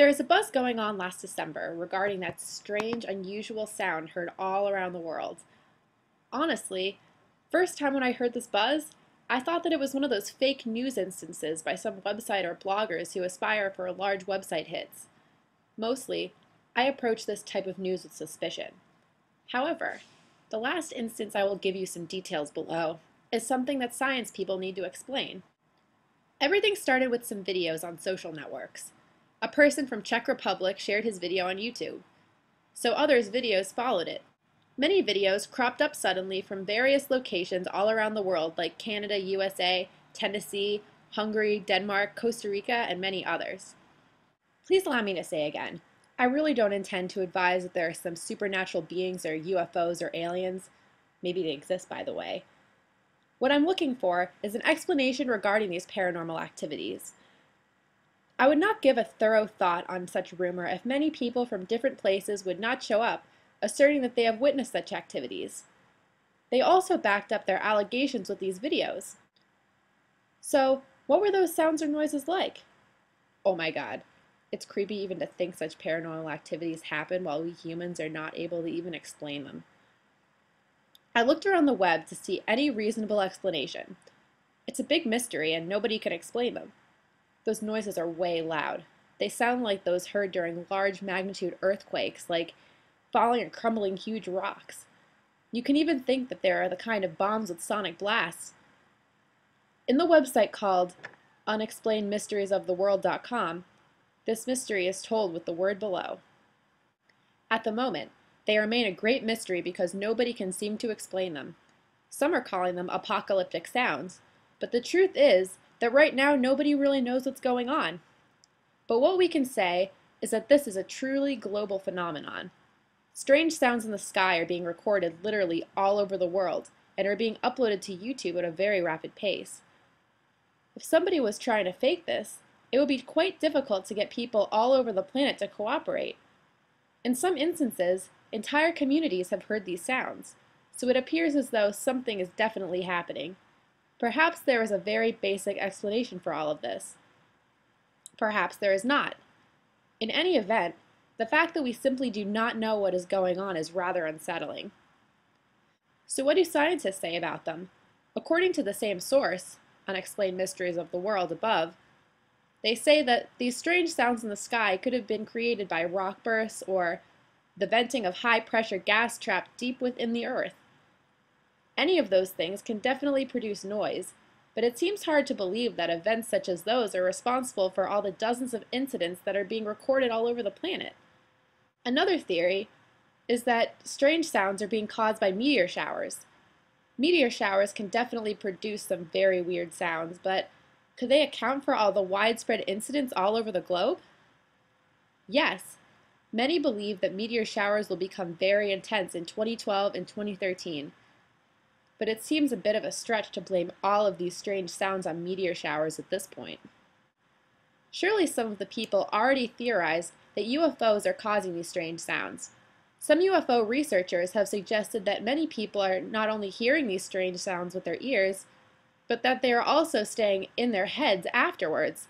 There was a buzz going on last December regarding that strange, unusual sound heard all around the world. Honestly, first time when I heard this buzz, I thought that it was one of those fake news instances by some website or bloggers who aspire for large website hits. Mostly, I approach this type of news with suspicion. However, the last instance I will give you some details below is something that science people need to explain. Everything started with some videos on social networks. A person from Czech Republic shared his video on YouTube, so others' videos followed it. Many videos cropped up suddenly from various locations all around the world like Canada, USA, Tennessee, Hungary, Denmark, Costa Rica, and many others. Please allow me to say again, I really don't intend to advise that there are some supernatural beings or UFOs or aliens. Maybe they exist, by the way. What I'm looking for is an explanation regarding these paranormal activities. I would not give a thorough thought on such rumor if many people from different places would not show up, asserting that they have witnessed such activities. They also backed up their allegations with these videos. So, what were those sounds or noises like? Oh my god, it's creepy even to think such paranormal activities happen while we humans are not able to even explain them. I looked around the web to see any reasonable explanation. It's a big mystery and nobody can explain them. Those noises are way loud. They sound like those heard during large magnitude earthquakes, like falling or crumbling huge rocks. You can even think that they are the kind of bombs with sonic blasts. In the website called unexplainedmysteriesoftheworld.com, this mystery is told with the word below. At the moment, they remain a great mystery because nobody can seem to explain them. Some are calling them apocalyptic sounds, but the truth is that right now nobody really knows what's going on. But what we can say is that this is a truly global phenomenon. Strange sounds in the sky are being recorded literally all over the world and are being uploaded to YouTube at a very rapid pace. If somebody was trying to fake this, it would be quite difficult to get people all over the planet to cooperate. In some instances, entire communities have heard these sounds, so it appears as though something is definitely happening. Perhaps there is a very basic explanation for all of this. Perhaps there is not. In any event, the fact that we simply do not know what is going on is rather unsettling. So what do scientists say about them? According to the same source, Unexplained Mysteries of the World above, they say that these strange sounds in the sky could have been created by rock bursts or the venting of high-pressure gas trapped deep within the Earth. Any of those things can definitely produce noise, but it seems hard to believe that events such as those are responsible for all the dozens of incidents that are being recorded all over the planet. Another theory is that strange sounds are being caused by meteor showers. Meteor showers can definitely produce some very weird sounds, but could they account for all the widespread incidents all over the globe? Yes. Many believe that meteor showers will become very intense in 2012 and 2013. But it seems a bit of a stretch to blame all of these strange sounds on meteor showers at this point. Surely some of the people already theorize that UFOs are causing these strange sounds. Some UFO researchers have suggested that many people are not only hearing these strange sounds with their ears, but that they are also staying in their heads afterwards.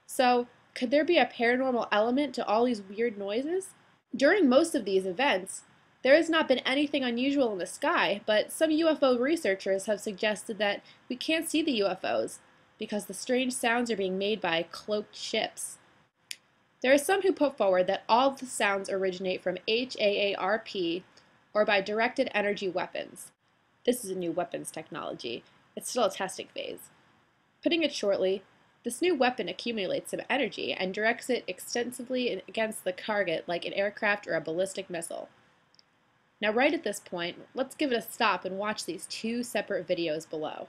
So, could there be a paranormal element to all these weird noises? During most of these events, there has not been anything unusual in the sky, but some UFO researchers have suggested that we can't see the UFOs because the strange sounds are being made by cloaked ships. There are some who put forward that all of the sounds originate from HAARP or by directed energy weapons. This is a new weapons technology. It's still a testing phase. Putting it shortly, this new weapon accumulates some energy and directs it extensively against the target like an aircraft or a ballistic missile. Now right at this point, let's give it a stop and watch these two separate videos below.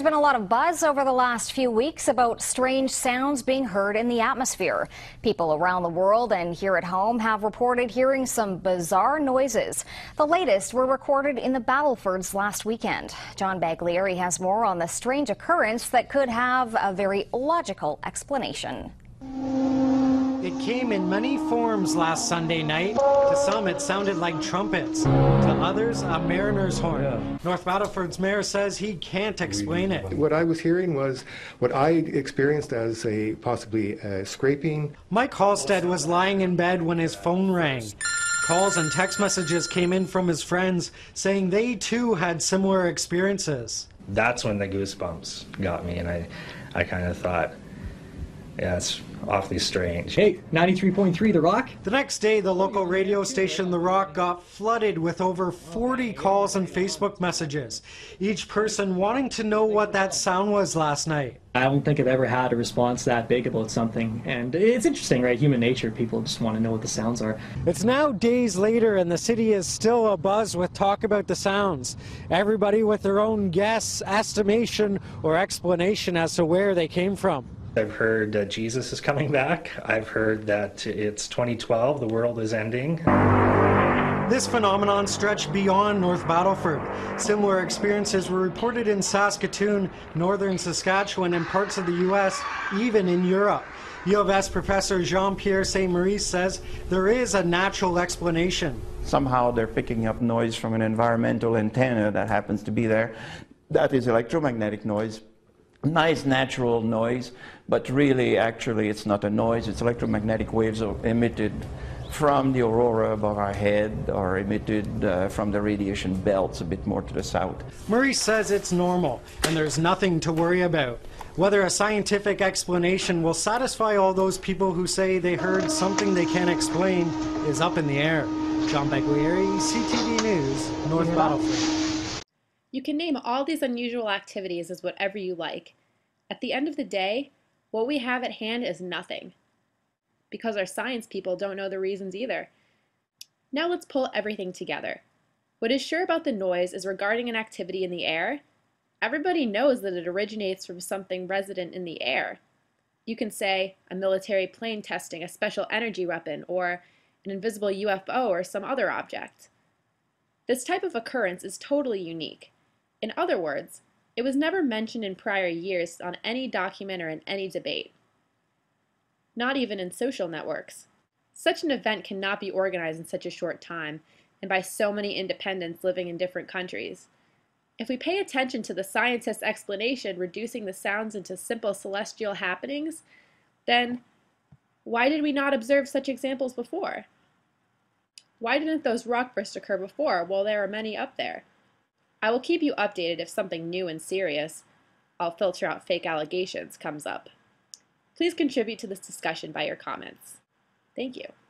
There's been a lot of buzz over the last few weeks about strange sounds being heard in the atmosphere. People around the world and here at home have reported hearing some bizarre noises. The latest were recorded in the Battlefords last weekend. John Baglieri has more on the strange occurrence that could have a very logical explanation. It came in many forms last Sunday night. To some, it sounded like trumpets. To others, a mariner's horn. Yeah. North Battleford's mayor says he can't explain it. What I was hearing was what I experienced as possibly a scraping. Mike Halstead was lying in bed when his phone rang. Calls and text messages came in from his friends saying they too had similar experiences. That's when the goosebumps got me, and I kind of thought, yeah, it's awfully strange. Hey, 93.3 The Rock. The next day, the local radio station The Rock got flooded with over 40 calls and Facebook messages, each person wanting to know what that sound was last night. I don't think I've ever had a response that big about something, and it's interesting, right? Human nature, people just want to know what the sounds are. It's now days later and the city is still abuzz with talk about the sounds. Everybody with their own guess, estimation, or explanation as to where they came from. I've heard Jesus is coming back. I've heard that it's 2012, the world is ending. This phenomenon stretched beyond North Battleford. Similar experiences were reported in Saskatoon, northern Saskatchewan, and parts of the U.S., even in Europe. U of S professor Jean-Pierre Saint-Maurice says there is a natural explanation. Somehow they're picking up noise from an environmental antenna that happens to be there. That is electromagnetic noise. Nice natural noise, but really, actually, it's not a noise. It's electromagnetic waves emitted from the aurora above our head or emitted from the radiation belts a bit more to the south. Maurice says it's normal and there's nothing to worry about. Whether a scientific explanation will satisfy all those people who say they heard something they can't explain is up in the air. John Baglieri, CTV News, North Battleford. You can name all these unusual activities as whatever you like. At the end of the day, what we have at hand is nothing, because our science people don't know the reasons either. Now let's pull everything together. What is sure about the noise is regarding an activity in the air. Everybody knows that it originates from something resident in the air. You can say a military plane testing a special energy weapon, or an invisible UFO, or some other object. This type of occurrence is totally unique. In other words, it was never mentioned in prior years on any document or in any debate. Not even in social networks. Such an event cannot be organized in such a short time, and by so many independents living in different countries. If we pay attention to the scientists' explanation reducing the sounds into simple celestial happenings, then why did we not observe such examples before? Why didn't those rock bursts occur before while there are many up there? I will keep you updated if something new and serious, I'll filter out fake allegations, comes up. Please contribute to this discussion by your comments. Thank you.